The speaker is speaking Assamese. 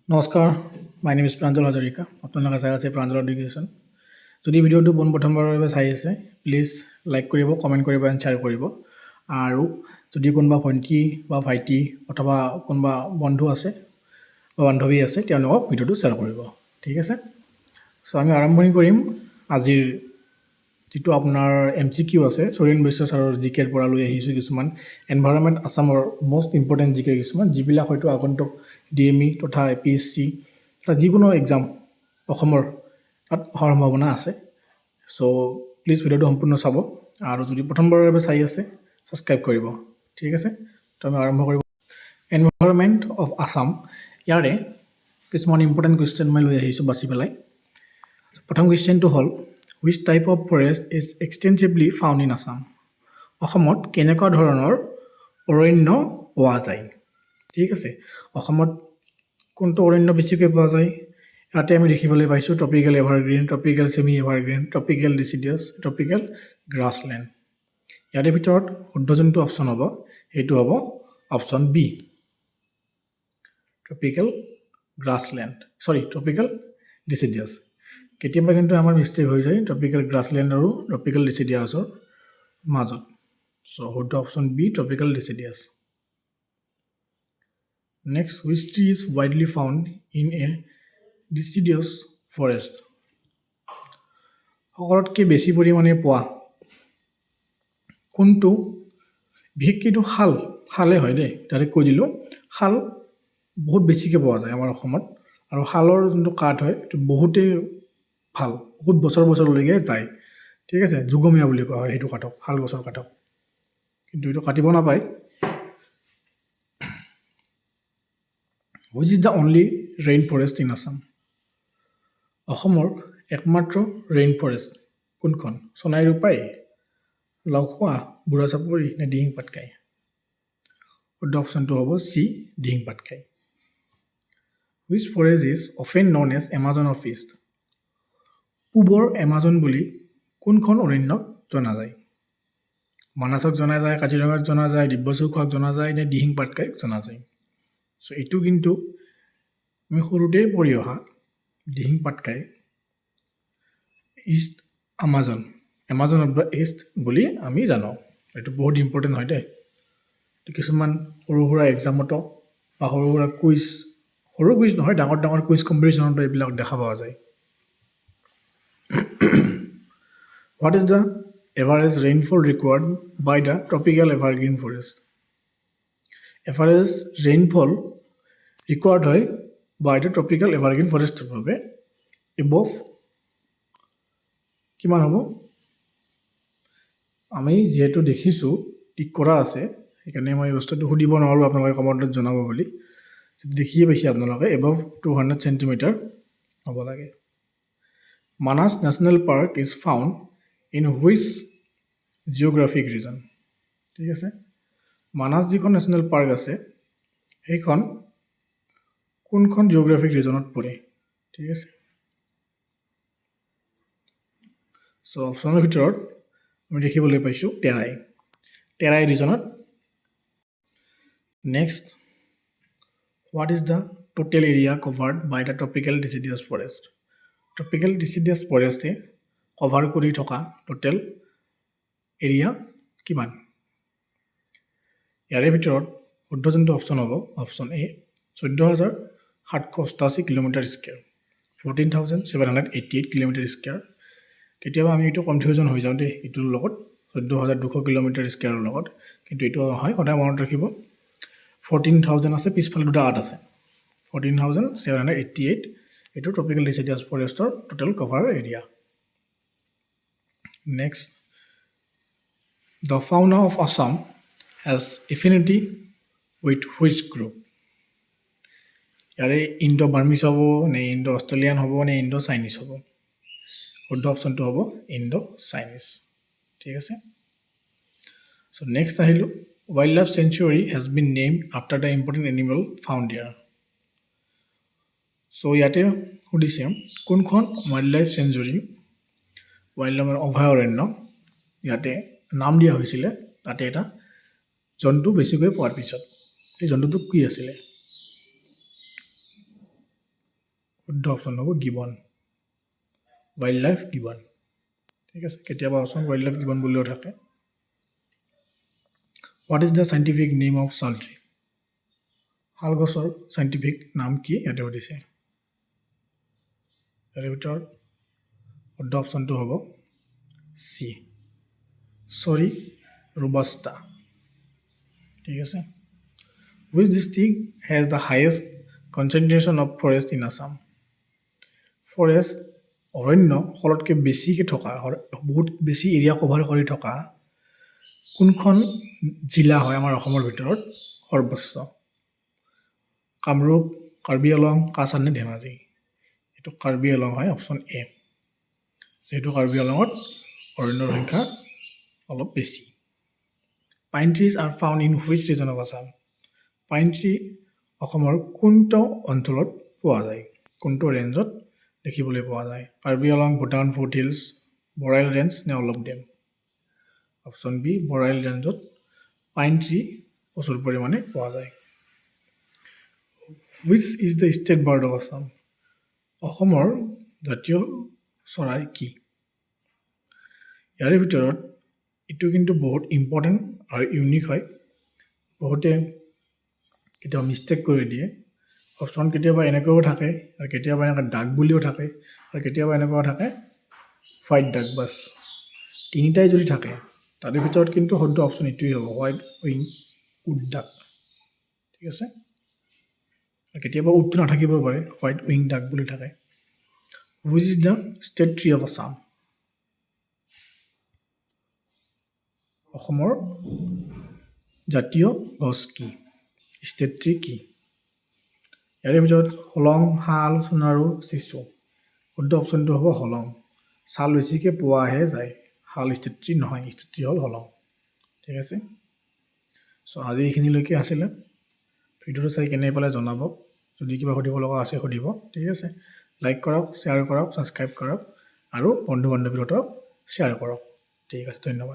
নমস্কাৰ, my name is Pranjal Hazarika. আপোনালোকে চাই আছে প্ৰাঞ্জল এডুকেশ্যন। যদি ভিডিঅ'টো পোনপ্ৰথমবাৰৰ বাবে চাই আছে, প্লিজ লাইক কৰিব, কমেণ্ট কৰিব এণ্ড শ্বেয়াৰ কৰিব। আৰু যদি কোনোবা ভণ্টি বা ভাইটি অথবা কোনোবা বন্ধু আছে বা বান্ধৱী আছে, তেওঁলোকক ভিডিঅ'টো শ্বেয়াৰ কৰিব। ঠিক আছে, চ' আমি আৰম্ভণি কৰিম আজিৰ যিটো আপোনাৰ MCQ আছে, চৰিণ বৈশ্য ছাৰৰ জিকেৰ পৰা লৈ আহিছোঁ কিছুমান এনভাইৰনমেণ্ট আছামৰ মষ্ট ইম্পৰ্টেণ্ট জিকে কিছুমান, যিবিলাক হয়তো আগন্তুক DME তথা APSC তথা যিকোনো এক্সাম অসমৰ তাত অহাৰ সম্ভাৱনা আছে। চ' প্লিজ ভিডিঅ'টো সম্পূৰ্ণ চাব, আৰু যদি প্ৰথমবাৰৰ বাবে চাই আছে ছাবস্ক্ৰাইব কৰিব। ঠিক আছে, তো আমি আৰম্ভ কৰিব। এনভাইৰনমেণ্ট অফ আছাম, ইয়াৰে কিছুমান ইম্পৰ্টেণ্ট কুৱেশ্যন মই লৈ আহিছোঁ বাছি পেলাই। প্ৰথম কুৱেশ্যনটো হ'ল, which type of forest is extensively found in Assam? অসমত কেনেকুৱা ধৰণৰ অৰণ্য পোৱা যায়? ঠিক আছে, অসমত কোনটো অৰণ্য বেছিকৈ পোৱা যায়? ইয়াতে আমি দেখিবলৈ পাইছোঁ tropical evergreen, tropical semi evergreen, tropical deciduous, tropical grassland. ইয়াৰে ভিতৰত শুদ্ধ যোনটো অপশ্যন হ'ব সেইটো হ'ব option B, tropical grassland, tropical deciduous. কেতিয়াবা কিন্তু আমাৰ মিষ্টেক হৈ যায় ট্ৰপিকেল গ্ৰাছলেণ্ড আৰু ট্ৰপিকেল ডিচিডিয়াছৰ মাজত। চ' শুদ্ধ option B, tropical deciduous. Next, which tree is widely found in a deciduous forest? সকলোতকৈ বেছি পৰিমাণে পোৱা কোনটো? বিশেষকৈ এইটো শালে হয় দেই, ডাইৰেক্ট কৈ দিলোঁ, শাল বহুত বেছিকৈ পোৱা যায় আমাৰ অসমত। আৰু শালৰ যোনটো কাঠ হয় এইটো বহুতেই ভাল, বহুত বছৰলৈকে যায়। ঠিক আছে, যুগমীয়া বুলি কোৱা হয় সেইটো কাঠক, শাল গছৰ কাঠক, কিন্তু এইটো কাটিব নাপায়। Which is the only rain forest in Assam? অসমৰ একমাত্ৰ ৰেইন ফৰেষ্ট কোনখন? সোণাই ৰূপাই, লাওখোৱা, বুঢ়া চাপৰি নে দিহিং পাটকাই? শুদ্ধ অপশ্যনটো হ'ব C, Dihing Patkai. Which forest is often known as Amazon of east? পূবৰ এমাজন বুলি কোনখন অৰণ্যক জনা যায়? মানাসক জনা যায়, কাজিৰঙাক জনা যায়, ডিব্ৰুচৌখোৱাক জনা যায় নে দিহিং পাটকাইক জনা যায়? চ' এইটো কিন্তু আমি সৰুতেই পঢ়ি অহা, Dihing Patkai east Amazon of the east বুলি আমি জানো। এইটো বহুত ইম্পৰ্টেণ্ট হয় দেই। কিছুমান সৰু সুৰা এক্সামতো বা সৰু সুৰা কুইজ নহয়, ডাঙৰ কুইজ কম্পিটিশ্যনতো এইবিলাক দেখা পোৱা যায়। What is the average rainfall recorded by the tropical evergreen forest? Average rainfall recorded হয় বাই দ্য ট্ৰপিকেল এভাৰগ্ৰীণ ফৰেষ্টৰ বাবে এবভ কিমান হ'ব? আমি যিহেতু দেখিছোঁ টিক কৰা আছে, সেইকাৰণে মই এই বস্তুটো সুধিব নোৱাৰোঁ আপোনালোকে কমেণ্টত জনাব বুলি। দেখিয়ে পাইছে আপোনালোকে, এবভ 200 চেণ্টিমিটাৰ হ'ব লাগে। Manas national park is found in which geographic region? ঠিক আছে, মানাস যিখন নেশ্যনেল পাৰ্ক আছে সেইখন কোনখন জিঅ'গ্ৰাফিক ৰিজনত পৰে? ঠিক আছে, চ' অপশ্যনৰ ভিতৰত আমি দেখিবলৈ পাইছোঁ টেৰাই ৰিজনত। Next, what is the total area covered by the tropical deciduous forest? Tropical deciduous ফৰেষ্টে কভাৰ কৰি থকা টোটেল এৰিয়া কিমান? ইয়াৰে ভিতৰত শুদ্ধ যোনটো অপশ্যন হ'ব option A, 14,788 kilometre square, 14,788 kilometre square. কেতিয়াবা আমি এইটো কনফিউজন হৈ যাওঁ দেই এইটোৰ লগত, 14,200 কিলোমিটাৰ স্কুৱেৰৰ লগত, কিন্তু এইটো হয়, সদায় মনত ৰাখিব 14,000 আছে, পিছফালে দুটা 8 আছে, 14,788 এইটো ট্ৰপিকেল ডিচিডিয়াছ ফৰেষ্টৰ total cover area. Next, the fauna of Assam has affinity with which group? ইয়াৰে ইণ্ডো বাৰ্মিছ হ'ব নে ইণ্ডো অষ্ট্ৰেলিয়ান হ'ব নে ইণ্ডো চাইনিজ হ'ব? শুদ্ধ অপশ্যনটো হ'ব ইণ্ডো চাইনিজ। ঠিক আছে, চ' নেক্সট আহিলোঁ, wildlife sanctuary has been named after the important animal found here? So' ইয়াতে সুধিছে কোনখন ৱাইল্ড লাইফ চেঞ্চুৰী, ৱাইল্ড লাইফৰ অভয়াৰণ্য ইয়াতে নাম দিয়া হৈছিলে, তাতে এটা জন্তু বেছিকৈ পোৱাৰ পিছত। সেই জন্তুটো কি আছিলে? শুদ্ধ অপশ্যন হ'ব গিবন, ৱাইল্ড লাইফ গিবন। ঠিক আছে, কেতিয়াবা অপশ্যন ৱাইল্ড লাইফ গিবন বুলিও থাকে। What is the scientific name of শাল ট্ৰি? শাল গছৰ চাইণ্টিফিক নাম কি ইয়াতে সুধিছে। ইয়াৰ ভিতৰত শুদ্ধ অপশ্যনটো হ'ব চি, চৰি ৰোবাষ্টা। ঠিক আছে। Which district has the highest concentration of forest in Assam? Forest অৰণ্য সকলোতকৈ বেছিকৈ থকা, বহুত বেছি এৰিয়া কভাৰ কৰি থকা কোনখন জিলা হয় আমাৰ অসমৰ ভিতৰত সৰ্বোচ্চ? কামৰূপ, কাৰ্বি আংলং, কাছাৰ নে ধেমাজি? এইটো কাৰ্বি আংলং হয়, অপশ্যন এ। যিহেতু কাৰ্বি আংলঙত অৰণ্যৰ সংখ্যা অলপ বেছি। Pine trees are found in which region of Assam? Pine tree অসমৰ কোনটো অঞ্চলত পোৱা যায়, কোনটো ৰেঞ্জত দেখিবলৈ পোৱা যায়? Karbi Anglong, Bhutan, foothills, Barail range নে all of them? Option B, Barail ৰেঞ্জত পাইন ট্ৰি প্ৰচুৰ পৰিমাণে পোৱা যায়। Which is the state bird of Assam? অসমৰ জাতীয় চৰাই কি? ইয়াৰে ভিতৰত এইটো কিন্তু বহুত ইম্পৰ্টেণ্ট আৰু ইউনিক হয়। বহুতে কেতিয়াবা মিষ্টেক কৰি দিয়ে। অপশ্যন কেতিয়াবা এনেকৈও থাকে আৰু কেতিয়াবা এনেকৈ ডাক বুলিও থাকে আৰু কেতিয়াবা এনেকুৱা থাকে হোৱাইট ডাক। বাছ তিনিটাই যদি থাকে তাৰে ভিতৰত কিন্তু শুদ্ধ অপশ্যন এইটোৱেই হ'ব, হোৱাইট উইং উড ডাক। ঠিক আছে, কেতিয়াবা উডটো নাথাকিব পাৰে, হোৱাইট উইং ডাক বুলি থাকে। Which is the state tree of Assam? অসমৰ জাতীয় গছ কি, ষ্টেট ট্ৰি কি? ইয়াৰে ভিতৰত হলং, শাল, সোণাৰু, চিচু। শুদ্ধ অপশ্যনটো হ'ব হলং। শাল বেছিকৈ পোৱাহে যায়, শাল ষ্টেট ট্ৰি নহয়, ষ্টেট ট্ৰি হ'ল হলং। ঠিক আছে, চ' আজি এইখিনিলৈকে আছিলে। ভিডিঅ'টো চাই কেনে পালে জনাব, যদি কিবা সুধিব লগা আছে সুধিব। ঠিক আছে, লাইক কৰক, শ্বেয়াৰ কৰক, ছাবস্ক্ৰাইব কৰক আৰু বন্ধু বান্ধৱীৰ লগত শ্বেয়াৰ কৰক। ঠিক আছে, ধন্যবাদ।